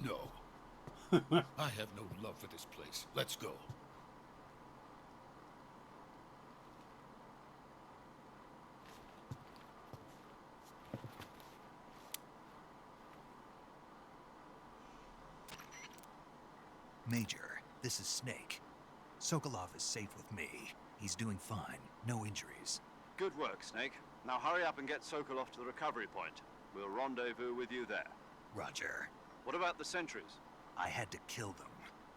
No. I have no love for this place. Let's go. Major, this is Snake. Sokolov is safe with me. He's doing fine. No injuries. Good work, Snake. Now hurry up and get Sokolov to the recovery point. We'll rendezvous with you there. Roger. What about the sentries? I had to kill them.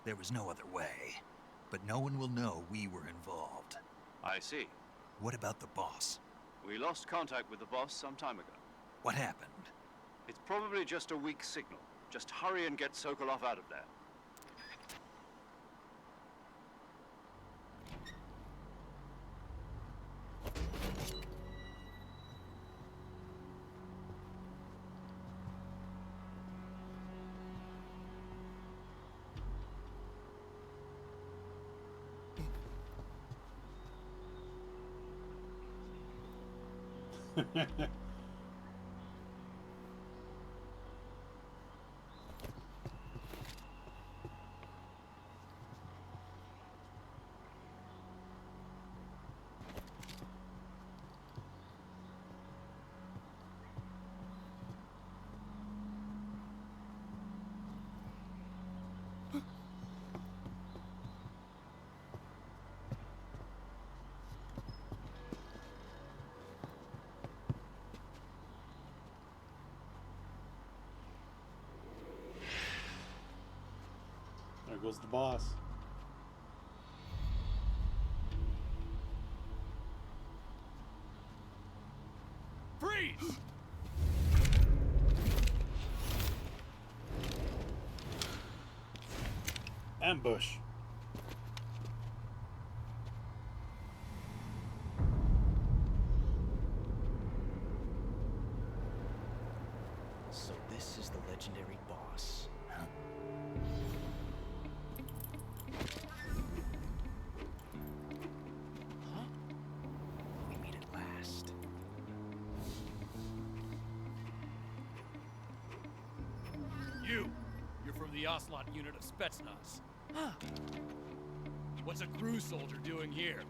There was no other way. But no one will know we were involved. I see. What about the boss? We lost contact with the boss some time ago. What happened? It's probably just a weak signal. Just hurry and get Sokolov out of there. There goes the boss. Freeze! Ambush. So this is the legendary boss. Huh? We meet at last. You're from the Ocelot unit of Spetsnaz. Huh. What's a crew soldier doing here?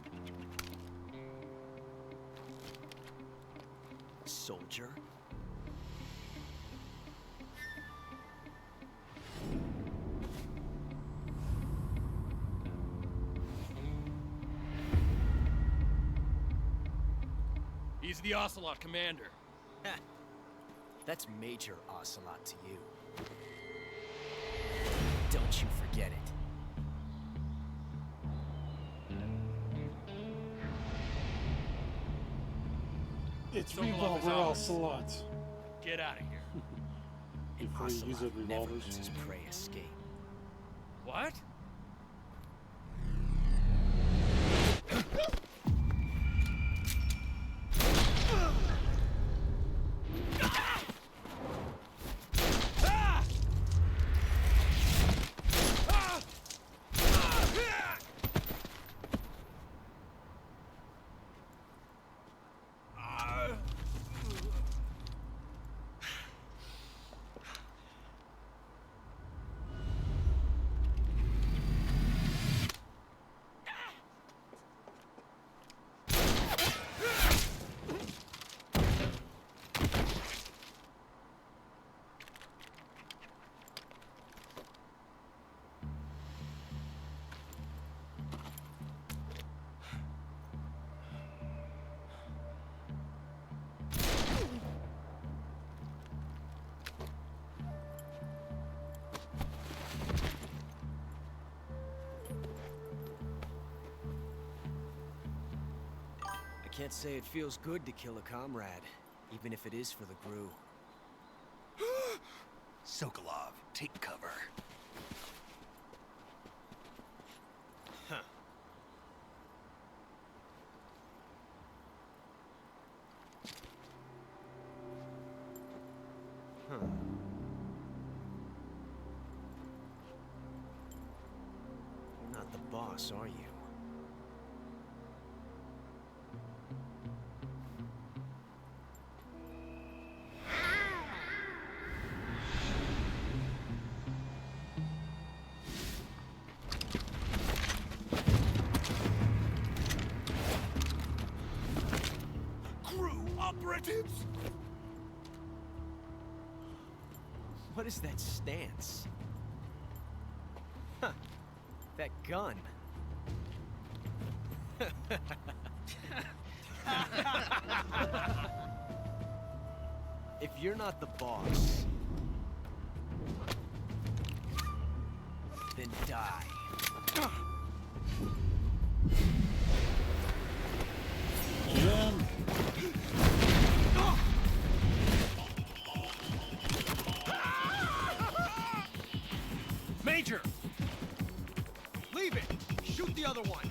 Soldier? He's the Ocelot commander. Heh. That's Major Ocelot to you. Don't you forget it. It's Sokolov is Revolver ours. Ocelot. Get out of here. Before you use Ocelot it never revolvers. lets his prey escape. What? I can't say it feels good to kill a comrade, even if it is for the Gru. Sokolov, take cover. Huh. Huh. You're not the boss, are you? operatives? What is that stance? Huh. That gun. If you're not the boss, then die. Jim. Major! Leave it! Shoot the other one!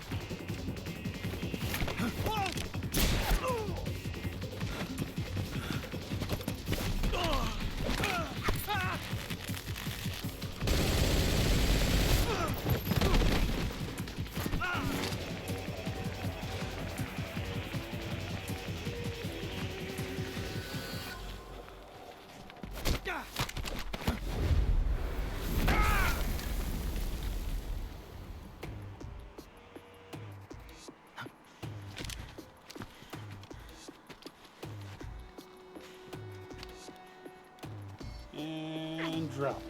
And drop.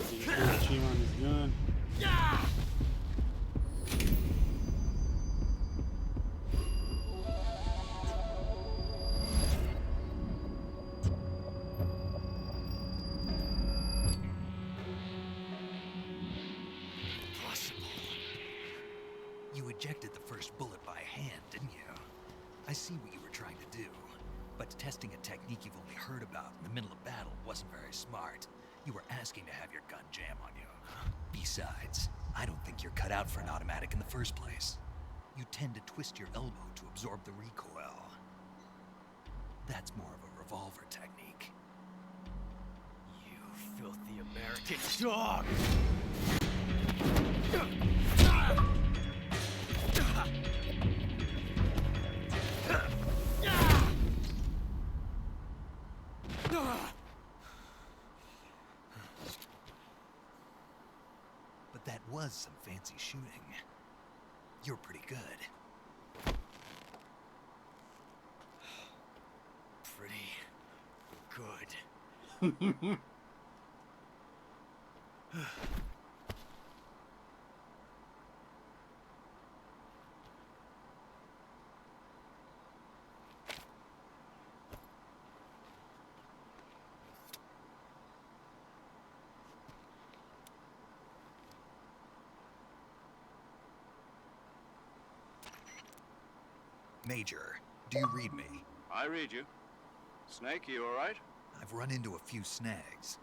He's got a team on his gun. You ejected the first bullet by hand, didn't you? I see what you were trying to do. But testing a technique you've only heard about in the middle of battle wasn't very smart. You were asking to have your gun jam on you. Besides, I don't think you're cut out for an automatic in the first place. You tend to twist your elbow to absorb the recoil. That's more of a revolver technique. You filthy American dog! But that was some fancy shooting. You're pretty good. Pretty good. Major, do you read me? I read you. Snake, you all right? I've run into a few snags.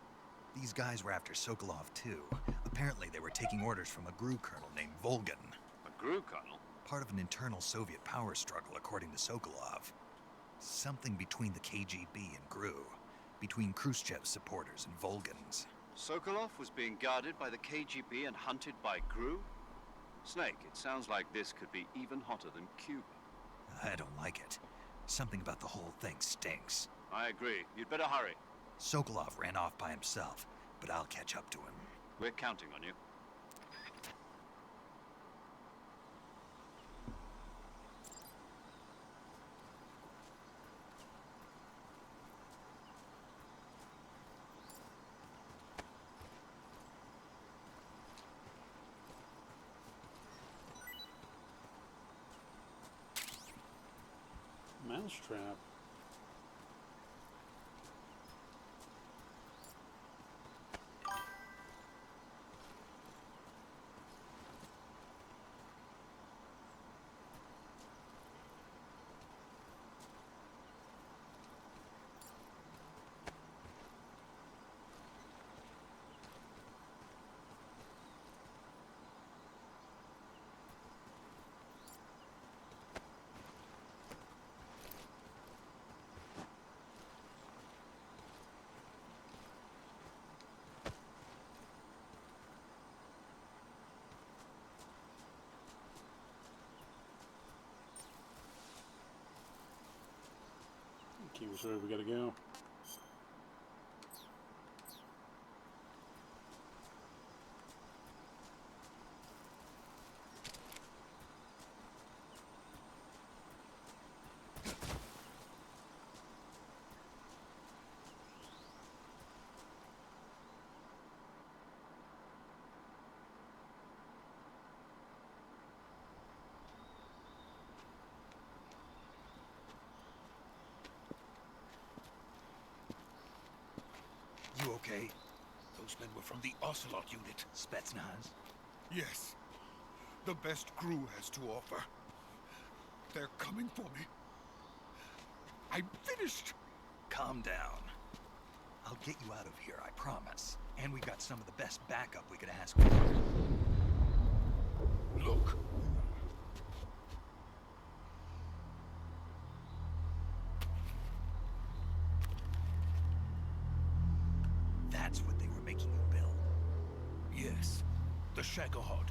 These guys were after Sokolov too. Apparently they were taking orders from a GRU colonel named Volgan. A GRU colonel? Part of an internal Soviet power struggle, according to Sokolov. Something between the KGB and GRU. Between Khrushchev's supporters and Volgan's. Sokolov was being guarded by the KGB and hunted by GRU? Snake, it sounds like this could be even hotter than Cuba. I don't like it. Something about the whole thing stinks. I agree. You'd better hurry. Sokolov ran off by himself, but I'll catch up to him. We're counting on you. Mousetrap. Okay, which way we gotta go? okay? Those men were from the Ocelot unit. Spetsnaz? Yes. The best crew has to offer. They're coming for me. I'm finished. Calm down. I'll get you out of here, I promise. And we got some of the best backup we could ask for. Look. That's what they were making you build. Yes. The Shagohod.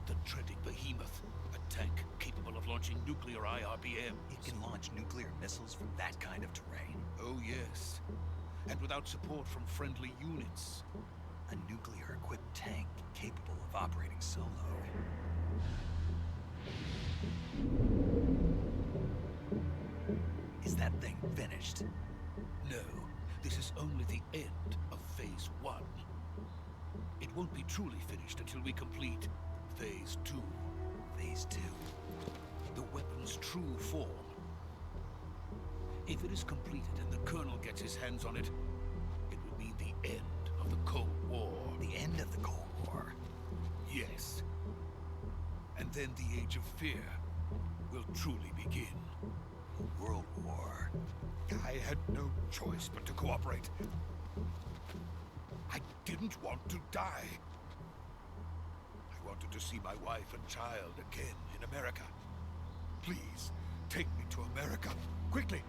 The dreaded behemoth. A tank capable of launching nuclear IRBM. It can launch nuclear missiles from that kind of terrain. Oh, yes. And without support from friendly units. A nuclear-equipped tank capable of operating solo. Is that thing finished? No, this is only the end of Phase 1. It won't be truly finished until we complete Phase 2. Phase 2. The weapon's true form. If it is completed and the Colonel gets his hands on it, it will mean the end of the Cold War. The end of the Cold War? Yes. And then the Age of Fear will truly begin. A world war. I had no choice but to cooperate. I didn't want to die. I wanted to see my wife and child again in America. Please, take me to America, quickly.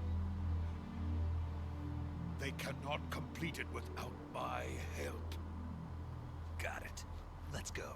They cannot complete it without my help. Got it. Let's go.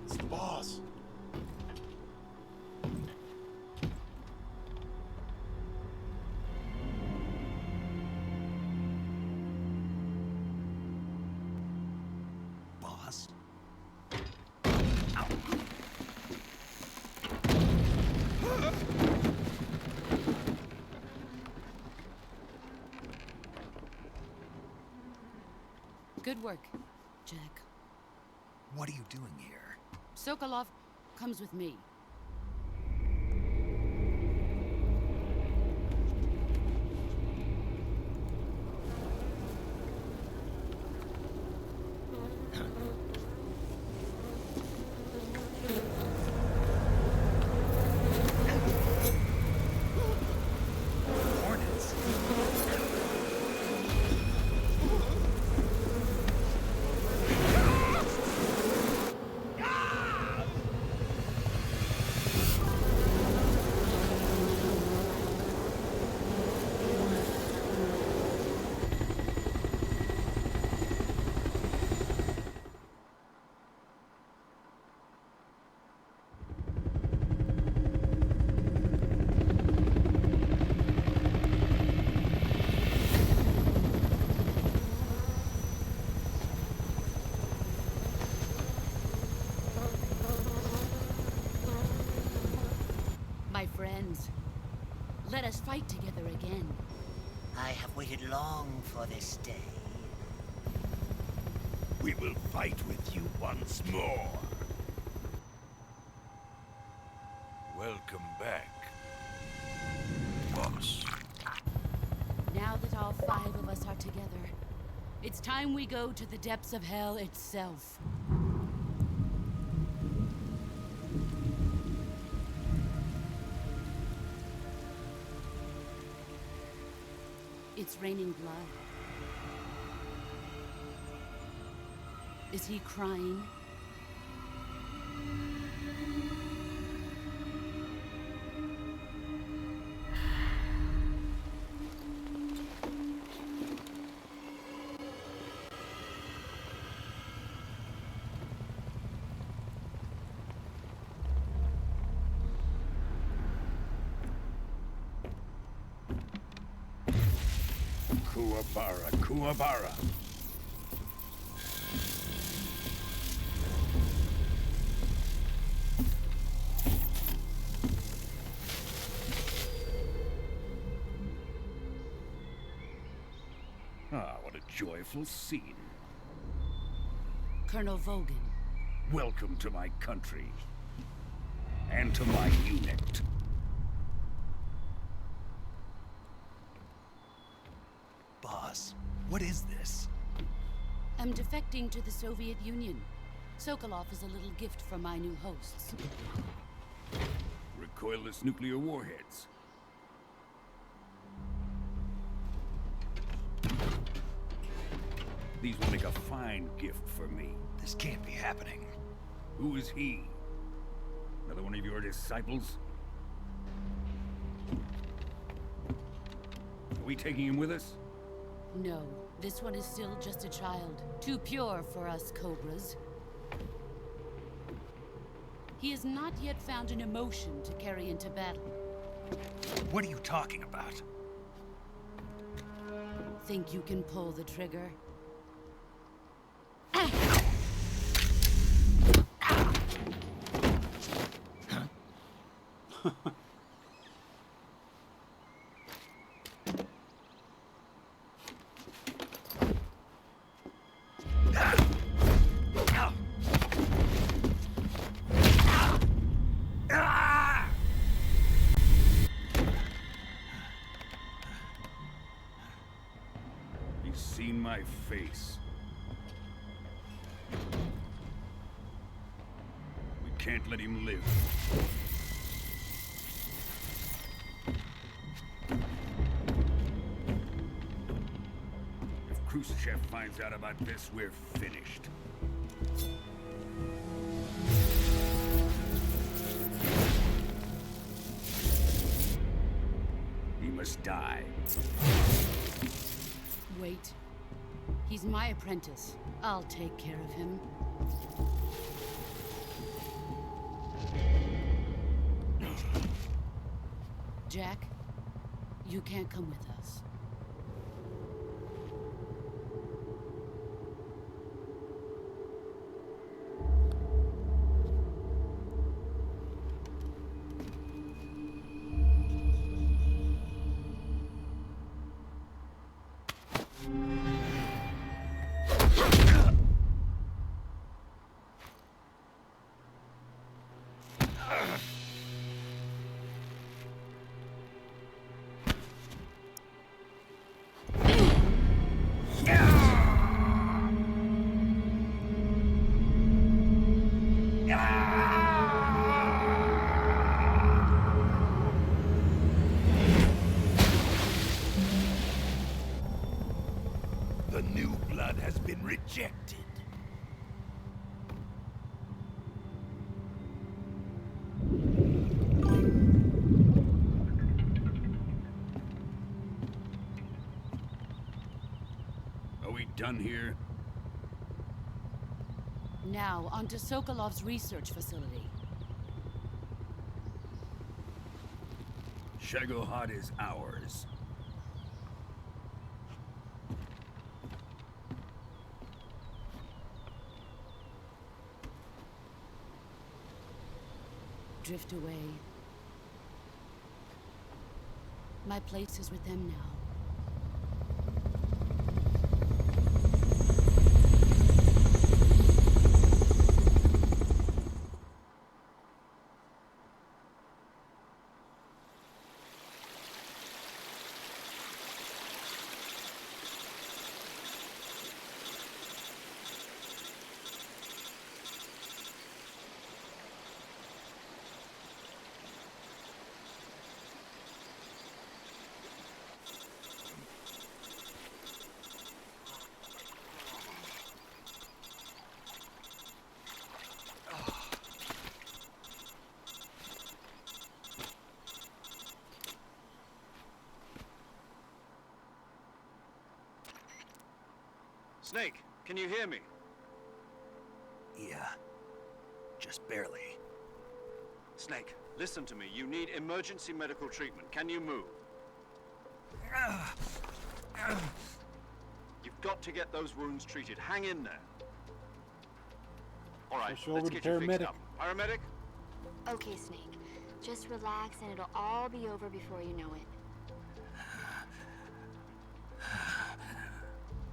It's the boss. Boss? Good work, Jack. What are you doing here? Sokolov comes with me. Hornets? My friends, let us fight together again. I have waited long for this day. We will fight with you once more. Welcome back, boss. Now that all 5 of us are together, it's time we go to the depths of hell itself. It's raining blood. Is he crying? Kuwabara, Kuwabara. Ah, what a joyful scene. Colonel Vogan. Welcome to my country. And to my unit. Boss, what is this? I'm defecting to the Soviet Union. Sokolov is a little gift from my new hosts. Recoilless nuclear warheads. These will make a fine gift for me. This can't be happening. Who is he? Another one of your disciples? Are we taking him with us? No, this one is still just a child. Too pure for us Cobras. He has not yet found an emotion to carry into battle. What are you talking about? Think you can pull the trigger? He's seen my face. We can't let him live. If Khrushchev finds out about this, we're finished. He must die. Wait. He's my apprentice. I'll take care of him. Jack, you can't come with us. The new blood has been rejected. Are we done here? Now, onto Sokolov's research facility. Shagohod is ours. Drift away. My place is with them now. Snake, can you hear me? Yeah. Just barely. Snake, listen to me. You need emergency medical treatment. Can you move? You've got to get those wounds treated. Hang in there. All right, Push over let's to get you fixed paramedic. up. Paramedic? Okay, Snake. Just relax and it'll all be over before you know it.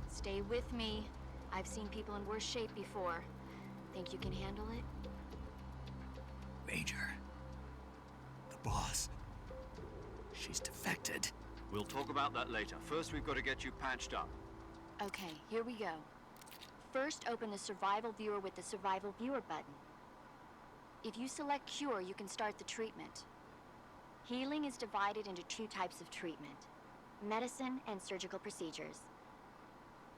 Stay with me. I've seen people in worse shape before. Think you can handle it? Major. The boss. She's defected. We'll talk about that later. First, we've got to get you patched up. Okay, here we go. First, open the survival viewer with the survival viewer button. If you select cure, you can start the treatment. Healing is divided into 2 types of treatment: medicine and surgical procedures.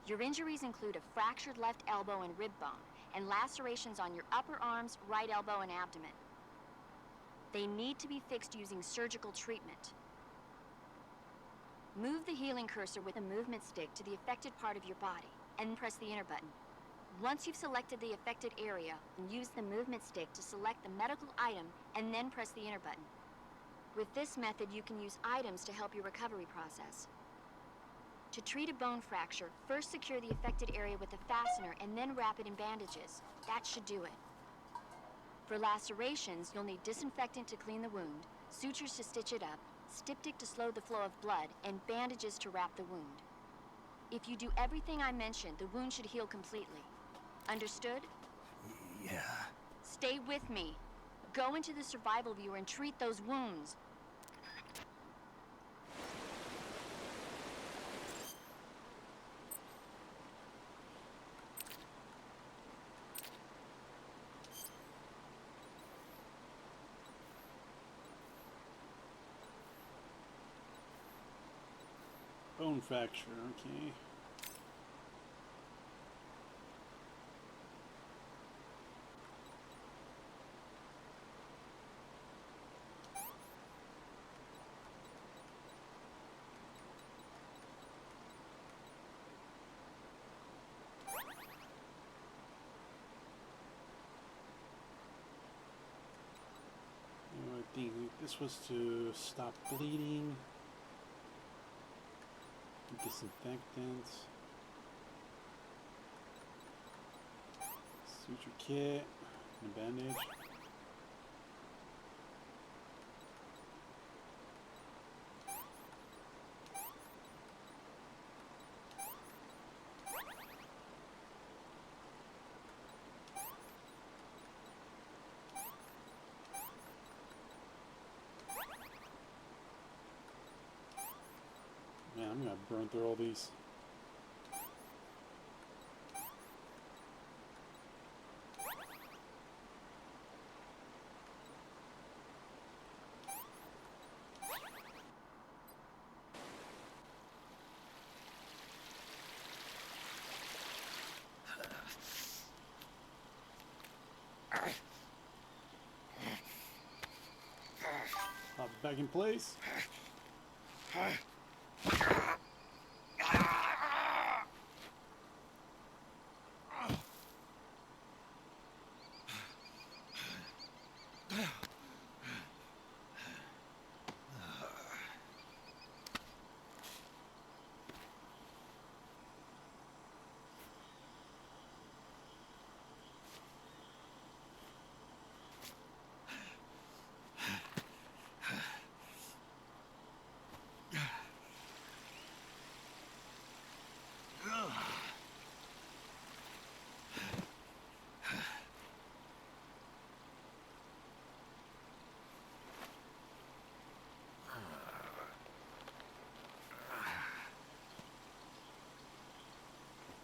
Your injuries include a fractured left elbow and rib bone, and lacerations on your upper arms, right elbow, and abdomen. They need to be fixed using surgical treatment. Move the healing cursor with a movement stick to the affected part of your body, and press the enter button. Once you've selected the affected area, use the movement stick to select the medical item, and then press the enter button. With this method, you can use items to help your recovery process. To treat a bone fracture, first secure the affected area with a fastener and then wrap it in bandages. That should do it. For lacerations, you'll need disinfectant to clean the wound, sutures to stitch it up, styptic to slow the flow of blood, and bandages to wrap the wound. If you do everything I mentioned, the wound should heal completely. Understood? Yeah. Stay with me. Go into the survival viewer and treat those wounds. Bone fracture, okay. I think this was to stop bleeding. Disinfectants. Suture kit. And bandage. Man, I'm gonna burn through all these. Pop it back in place.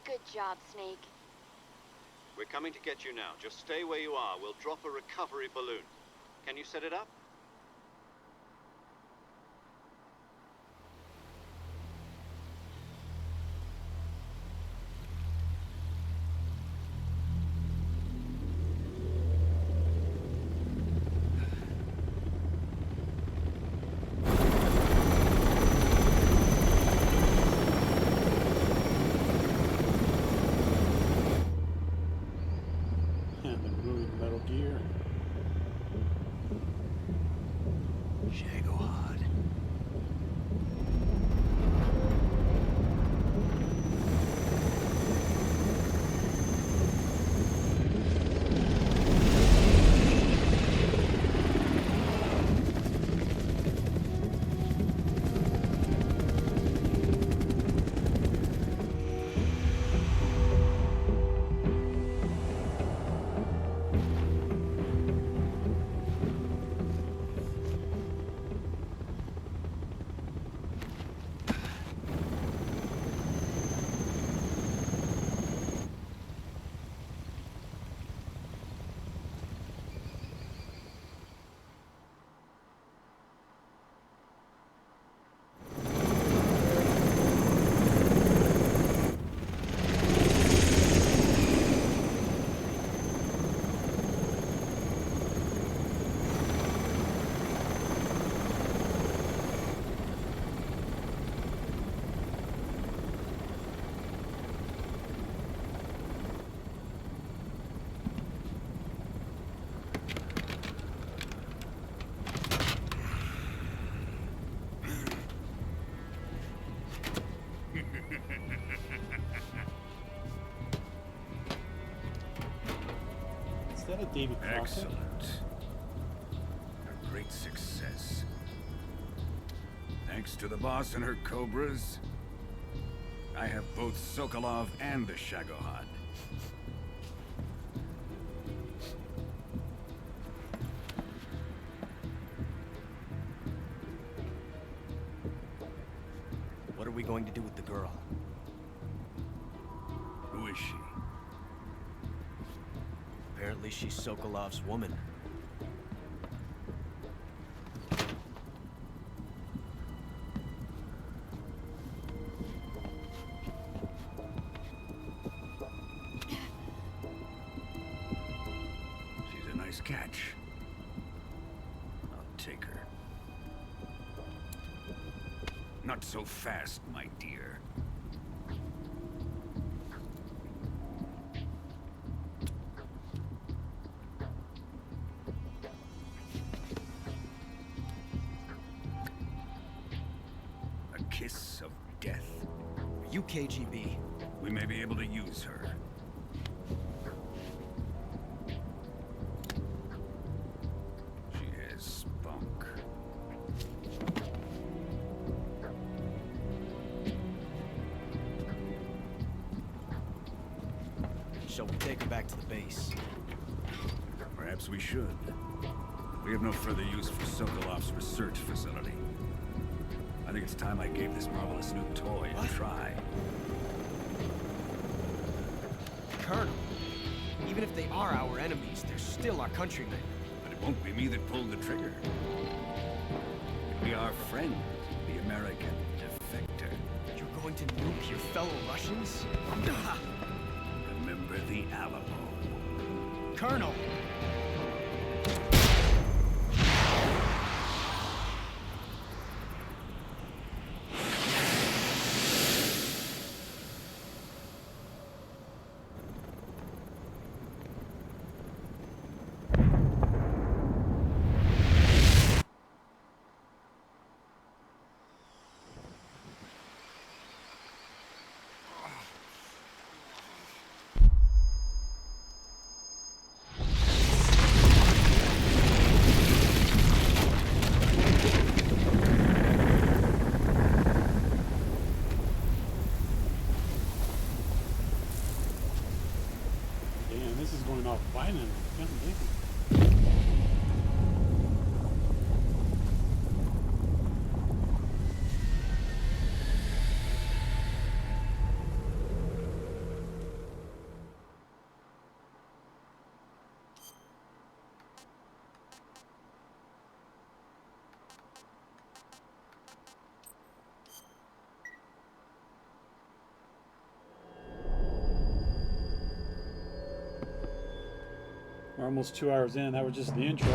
Good job, Snake. We're coming to get you now. Just stay where you are. We'll drop a recovery balloon. Can you set it up? And the ruined Metal Gear. that a Davy Crockett? Excellent. A great success. Thanks to the boss and her cobras, I have both Sokolov and the Shagohod. What are we going to do with the girl? Who is she? Apparently she's Sokolov's woman. She's a nice catch. I'll take her. Not so fast, my dear. A kiss of death. Are you KGB? We may be able to use her. She has spunk. Shall we take her back to the base? Perhaps we should. We have no further use for Sokolov's research facility. I think it's time I gave this marvelous new toy a try. Colonel, even if they are our enemies, they're still our countrymen. But it won't be me that pulled the trigger. It'll be our friend, the American defector. You're going to nuke your fellow Russians? Remember the Alamo. Colonel! Damn, this is going off violent. God damn. We're almost 2 hours in. That was just the intro.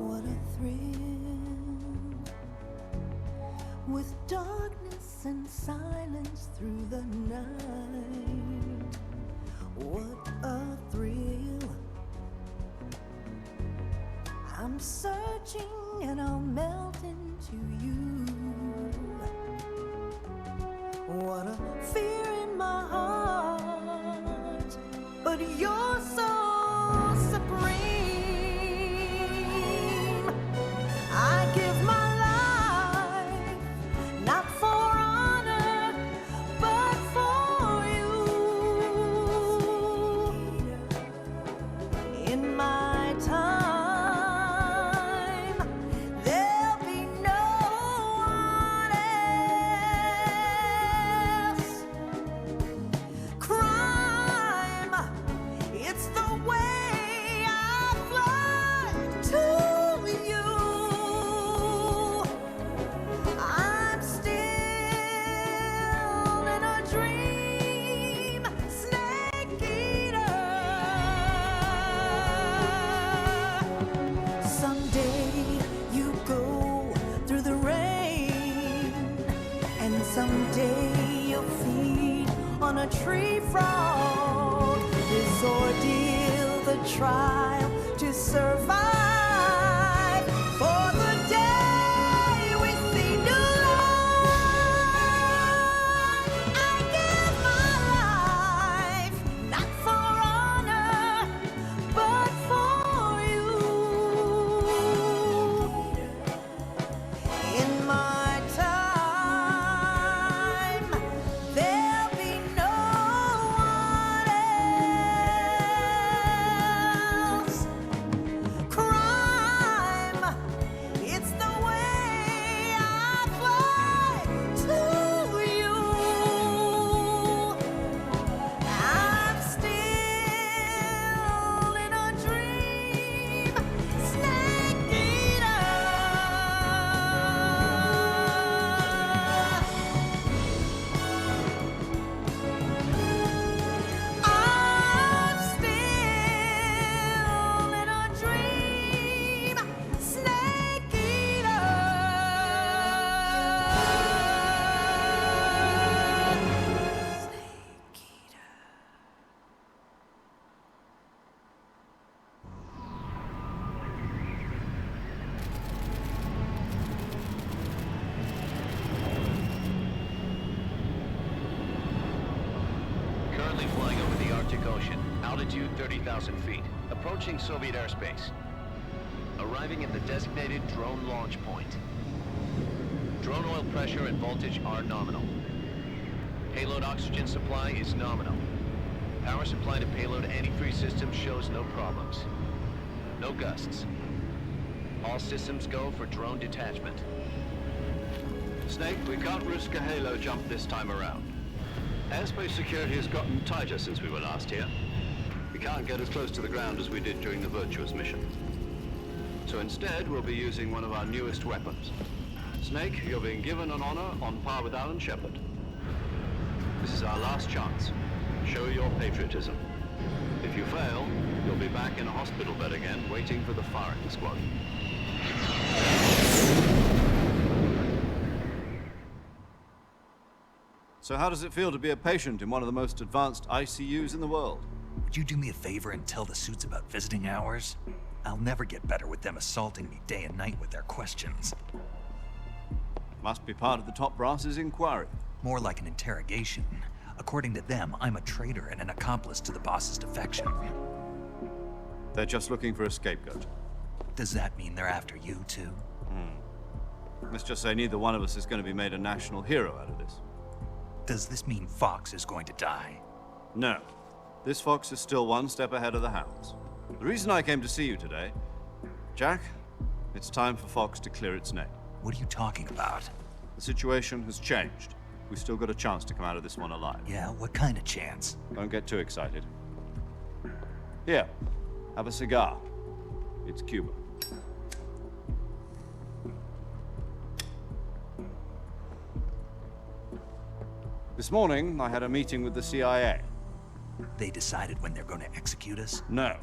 What a thrill, with darkness and silence through the night. What a thrill. I'm searching and I'll melt into you. What a fear in my heart, but you're so supreme. I give my life, not for honor, but for you. In my time, there'll be no one else. Crime, it's the way I fly to you. I'm still in a dream, snake eater. Someday you go through the rain, and someday you'll feed on a tree frog. This ordeal, the trial to survive, for the day we see Altitude 30,000 feet. Approaching Soviet airspace. Arriving at the designated drone launch point. Drone oil pressure and voltage are nominal. Payload oxygen supply is nominal. Power supply to payload antifreeze system shows no problems. No gusts. All systems go for drone detachment. Snake, we can't risk a halo jump this time around. Airspace security has gotten tighter since we were last here. We can't get as close to the ground as we did during the Virtuous mission. So instead, we'll be using one of our newest weapons. Snake, you're being given an honor on par with Alan Shepard. This is our last chance. Show your patriotism. If you fail, you'll be back in a hospital bed again, waiting for the firing squad. So how does it feel to be a patient in one of the most advanced ICUs in the world? Would you do me a favor and tell the suits about visiting hours? I'll never get better with them assaulting me day and night with their questions. Must be part of the top brass's inquiry. More like an interrogation. According to them, I'm a traitor and an accomplice to the boss's defection. They're just looking for a scapegoat. Does that mean they're after you, too? Let's just say neither one of us is going to be made a national hero out of this. Does this mean Fox is going to die? No. This fox is still one step ahead of the hounds. The reason I came to see you today, Jack, it's time for Fox to clear its name. What are you talking about? The situation has changed. We've still got a chance to come out of this one alive. Yeah, what kind of chance? Don't get too excited. Here, have a cigar. It's Cuba. This morning, I had a meeting with the CIA. They decided when they're going to execute us? No.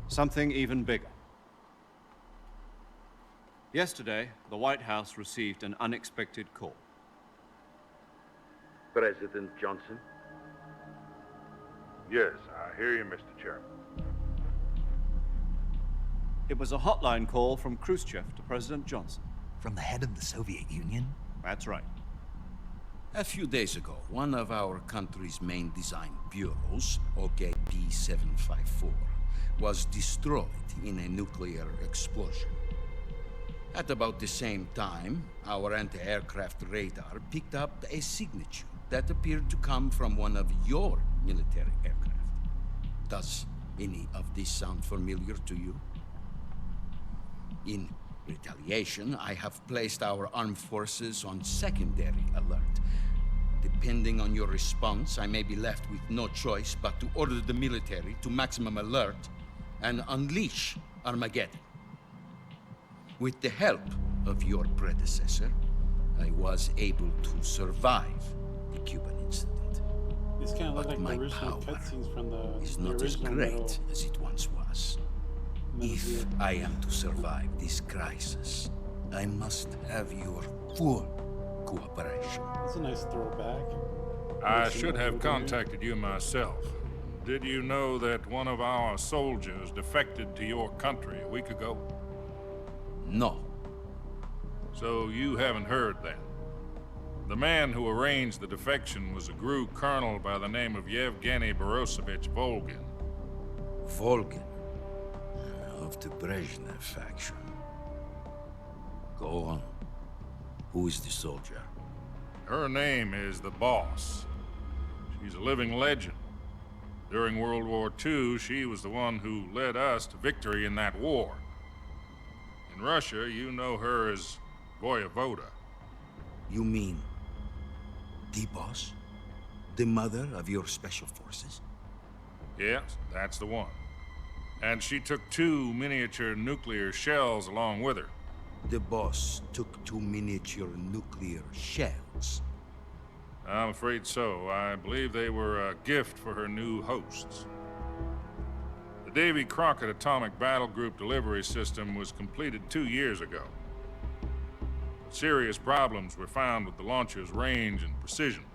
Something even bigger. Yesterday, the White House received an unexpected call. President Johnson? Yes, I hear you, Mr. Chairman. It was a hotline call from Khrushchev to President Johnson. From the head of the Soviet Union? That's right. A few days ago, one of our country's main design bureaus, OKP-754, was destroyed in a nuclear explosion. At about the same time, our anti-aircraft radar picked up a signature that appeared to come from one of your military aircraft. Does any of this sound familiar to you? In retaliation, I have placed our armed forces on secondary alert. Depending on your response, I may be left with no choice but to order the military to maximum alert and unleash Armageddon. With the help of your predecessor, I was able to survive the Cuban incident. These kind of look But like my the original power cutscenes from the is not as original great as it once was. If Gear. I am to survive this crisis, I must have your full cooperation. That's a nice throwback. I should have contacted you myself. Did you know that one of our soldiers defected to your country a week ago? No. So you haven't heard then. The man who arranged the defection was a GRU colonel by the name of Yevgeny Borosovich Volgin. Volgin? Of the Brezhnev faction. Go on. Who is the soldier? Her name is the Boss. She's a living legend. During World War II, she was the one who led us to victory in that war. In Russia, you know her as Voyevoda. You mean the boss? The mother of your special forces? Yes, that's the one. And she took 2 miniature nuclear shells along with her. The boss took 2 miniature nuclear shells. I'm afraid so. I believe they were a gift for her new hosts. The Davy Crockett Atomic Battle Group delivery system was completed 2 years ago. Serious problems were found with the launcher's range and precision.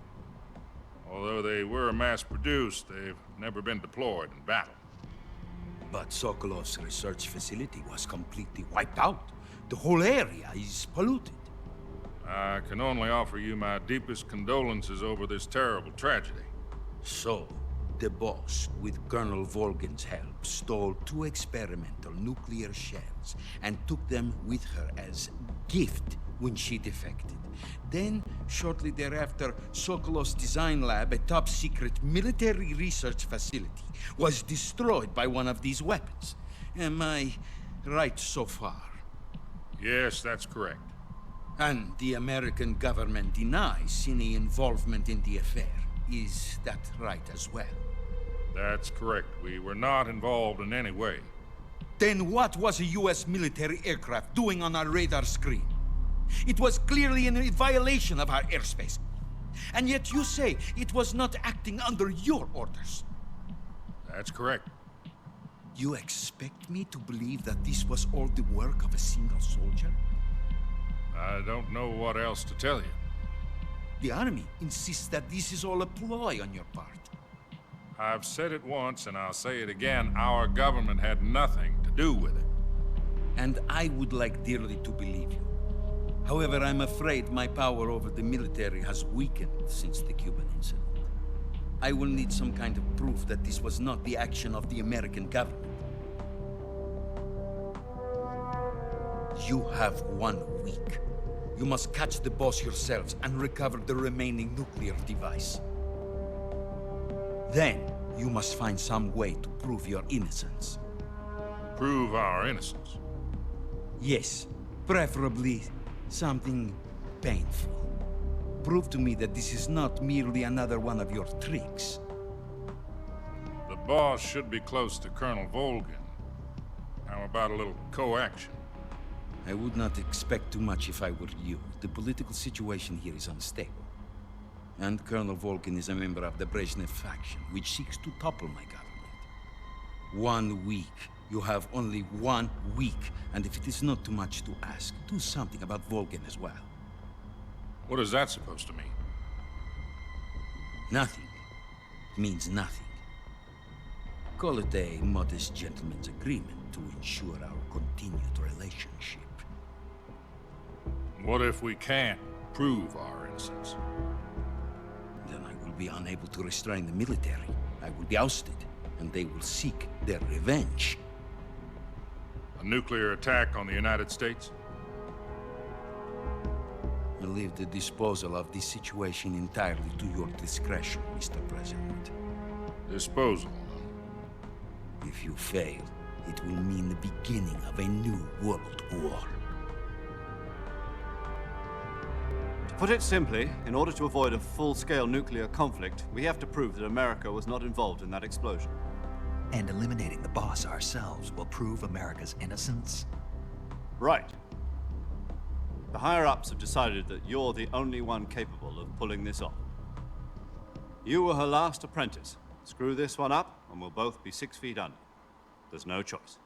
Although they were mass-produced, they've never been deployed in battle. But Sokolov's research facility was completely wiped out. The whole area is polluted. I can only offer you my deepest condolences over this terrible tragedy. So, The boss, with Colonel Volgin's help, stole 2 experimental nuclear shells and took them with her as gift when she defected. Then, shortly thereafter, Sokolov's design lab, a top-secret military research facility, was destroyed by one of these weapons. Am I right so far? Yes, that's correct. And the American government denies any involvement in the affair. Is that right as well? That's correct. We were not involved in any way. Then what was a U.S. military aircraft doing on our radar screen? It was clearly in violation of our airspace. And yet you say it was not acting under your orders. That's correct. You expect me to believe that this was all the work of a single soldier? I don't know what else to tell you. The army insists that this is all a ploy on your part. I've said it once, and I'll say it again. Our government had nothing to do with it. And I would like dearly to believe you. However, I'm afraid my power over the military has weakened since the Cuban incident. I will need some kind of proof that this was not the action of the American government. You have 1 week. You must catch the boss yourselves and recover the remaining nuclear device. Then, you must find some way to prove your innocence. Prove our innocence? Yes, preferably something painful. Prove to me that this is not merely another one of your tricks. The boss should be close to Colonel Volgin. How about a little co-action? I would not expect too much if I were you. The political situation here is unstable. And Colonel Volgin is a member of the Brezhnev faction, which seeks to topple my government. 1 week. You have only 1 week. And if it is not too much to ask, do something about Volgin as well. What is that supposed to mean? Nothing. It means nothing. Call it a modest gentleman's agreement to ensure our continued relationship. What if we can't prove our innocence? Then I will be unable to restrain the military. I will be ousted, and they will seek their revenge. A nuclear attack on the United States? I leave the disposal of this situation entirely to your discretion, Mr. President. Disposal? If you fail, it will mean the beginning of a new world war. To put it simply, in order to avoid a full-scale nuclear conflict, we have to prove that America was not involved in that explosion. And eliminating the boss ourselves will prove America's innocence? Right. The higher-ups have decided that you're the only one capable of pulling this off. You were her last apprentice. Screw this one up, and we'll both be 6 feet under. There's no choice.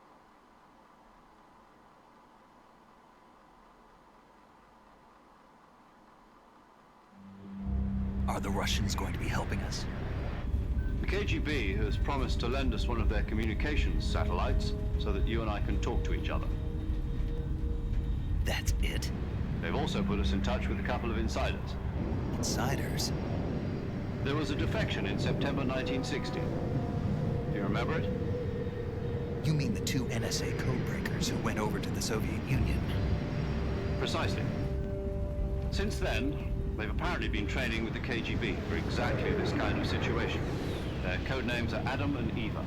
Are the Russians going to be helping us? The KGB has promised to lend us one of their communications satellites so that you and I can talk to each other. That's it? They've also put us in touch with a couple of insiders. Insiders? There was a defection in September 1960. Do you remember it? You mean the 2 NSA codebreakers who went over to the Soviet Union? Precisely. Since then, they've apparently been training with the KGB for exactly this kind of situation. Their code names are Adam and Eva.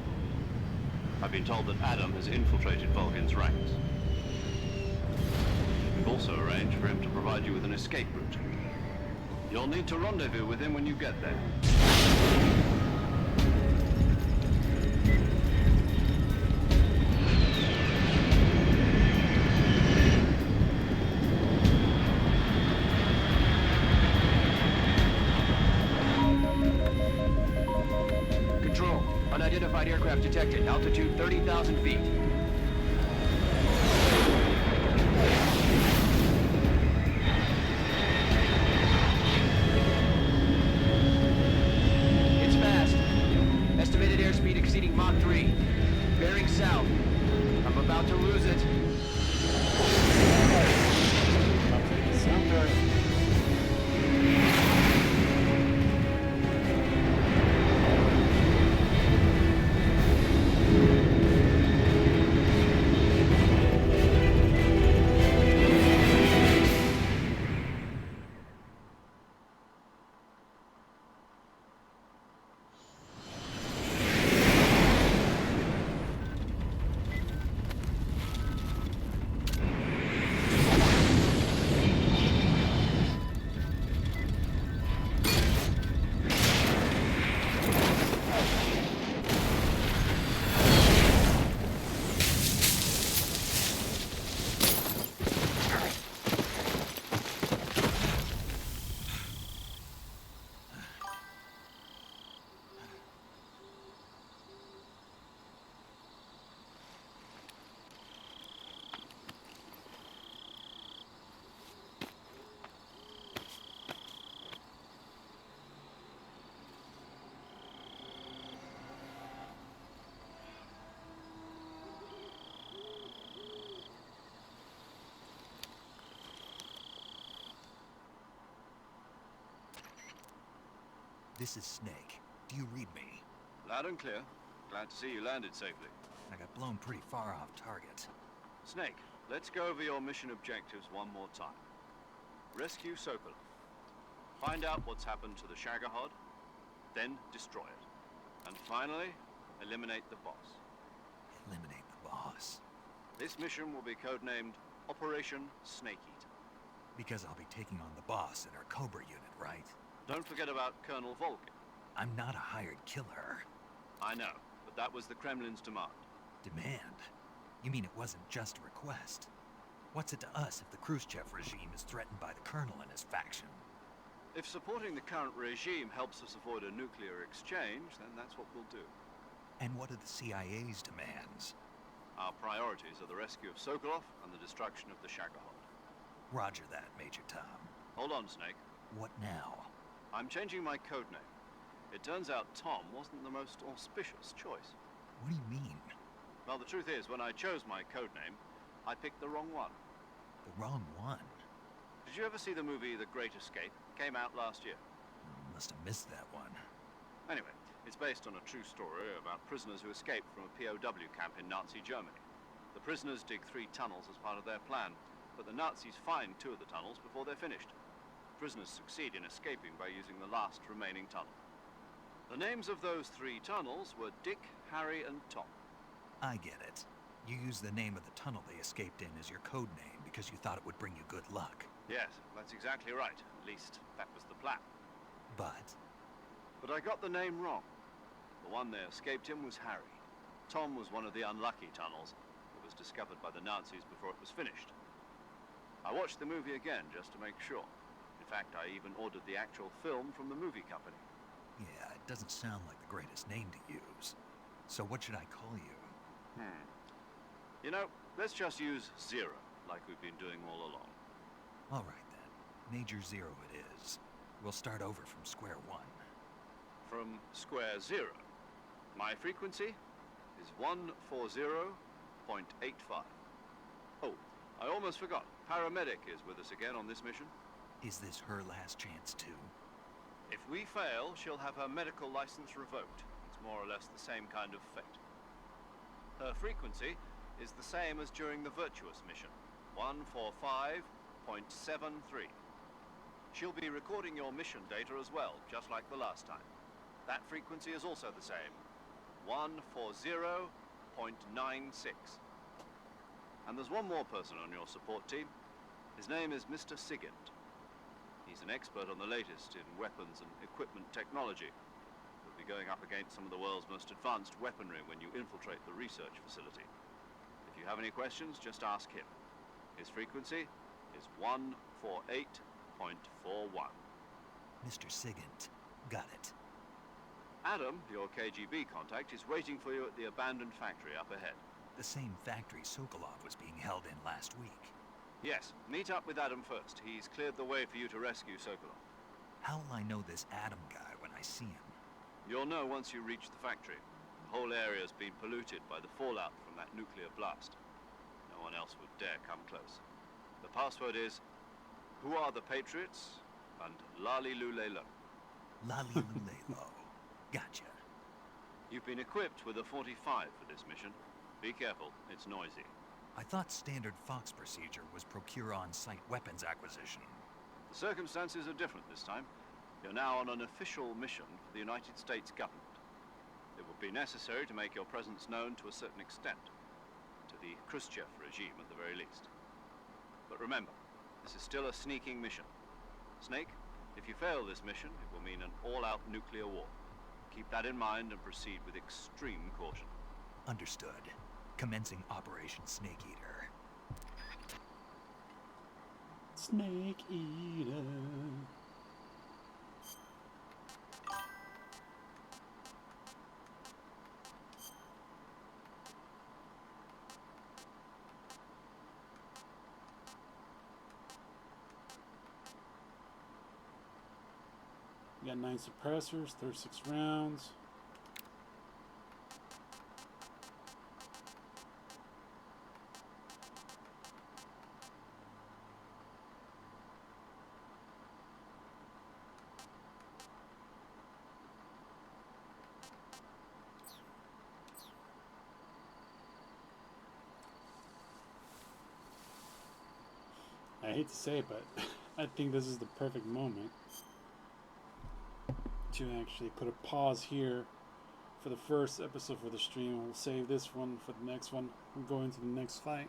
I've been told that Adam has infiltrated Volgin's ranks. We've also arranged for him to provide you with an escape route. You'll need to rendezvous with him when you get there. Control. Unidentified aircraft detected. Altitude 30,000 feet. It's fast. Estimated airspeed exceeding Mach 3. Bearing south. I'm about to lose it. This is Snake. Do you read me? Loud and clear. Glad to see you landed safely. I got blown pretty far off target. Snake, let's go over your mission objectives one more time. Rescue Sokolov. Find out what's happened to the Shagohod, then destroy it. And finally, eliminate the boss. Eliminate the boss? This mission will be codenamed Operation Snake Eater. Because I'll be taking on the boss in our Cobra unit, right? Don't forget about Colonel Volkin. I'm not a hired killer. I know, but that was the Kremlin's demand. Demand? You mean it wasn't just a request? What's it to us if the Khrushchev regime is threatened by the Colonel and his faction? If supporting the current regime helps us avoid a nuclear exchange, then that's what we'll do. And what are the CIA's demands? Our priorities are the rescue of Sokolov and the destruction of the Shagohod. Roger that, Major Tom. Hold on, Snake. What now? I'm changing my codename. It turns out Tom wasn't the most auspicious choice. What do you mean? Well, the truth is, when I chose my codename, I picked the wrong one. The wrong one? Did you ever see the movie The Great Escape? Came out last year. Must have missed that one. Anyway, it's based on a true story about prisoners who escaped from a POW camp in Nazi Germany. The prisoners dig 3 tunnels as part of their plan, but the Nazis find 2 of the tunnels before they're finished. Prisoners succeed in escaping by using the last remaining tunnel. The names of those 3 tunnels were Dick, Harry, and Tom. I get it. You used the name of the tunnel they escaped in as your code name because you thought it would bring you good luck. Yes, that's exactly right. At least, that was the plan. But I got the name wrong. The one they escaped in was Harry. Tom was one of the unlucky tunnels that was discovered by the Nazis before it was finished. I watched the movie again just to make sure. In fact, I even ordered the actual film from the movie company. yeah, it doesn't sound like the greatest name to use. So what should I call you? You know, let's just use Zero, like we've been doing all along. All right then. Major Zero it is. We'll start over from square one. From square 0. My frequency is 140.85. Oh, I almost forgot. Paramedic is with us again on this mission. Is this her last chance too? If we fail, she'll have her medical license revoked. It's more or less the same kind of fate. Her frequency is the same as during the Virtuous mission, 145.73. She'll be recording your mission data as well, just like the last time. That frequency is also the same, 140.96. And there's one more person on your support team. His name is Mr. Sigint. He's an expert on the latest in weapons and equipment technology. You'll be going up against some of the world's most advanced weaponry when you infiltrate the research facility. If you have any questions, just ask him. His frequency is 148.41. Mr. Sigint. Got it. Adam, your KGB contact, is waiting for you at the abandoned factory up ahead. The same factory Sokolov was being held in last week. Yes, meet up with Adam first. He's cleared the way for you to rescue Sokolov. How will I know this Adam guy when I see him? You'll know once you reach the factory. The whole area's been polluted by the fallout from that nuclear blast. No one else would dare come close. The password is, "Who are the Patriots?" and Lali Lulelo. Lali Lulelo. Gotcha. You've been equipped with a 45 for this mission. Be careful, it's noisy. I thought standard Fox procedure was procure on-site weapons acquisition. The circumstances are different this time. You're now on an official mission for the United States government. It will be necessary to make your presence known to a certain extent, to the Khrushchev regime at the very least. But remember, this is still a sneaking mission. Snake, if you fail this mission, it will mean an all-out nuclear war. Keep that in mind and proceed with extreme caution. Understood. Commencing Operation Snake Eater. Snake Eater. We got 9 suppressors, 36 rounds. hate to say it, but I think this is the perfect moment to actually put a pause here for the first episode for the stream. We'll save this one for the next one. We'll go into the next fight.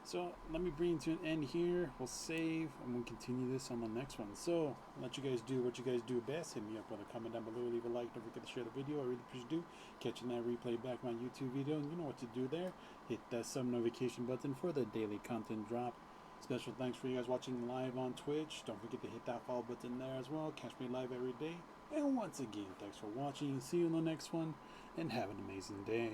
So let me bring it to an end here. We'll save and we'll continue this on the next one. So I'll let you guys do what you guys do best. Hit me up with a comment down below, leave a like, don't forget to share the video. I really appreciate you. Catching that replay back my YouTube video, and you know what to do there. Hit that sub notification button for the daily content drop. Special thanks for you guys watching live on Twitch. Don't forget to hit that follow button there as well. Catch me live every day. And once again, thanks for watching. See you in the next one, and have an amazing day.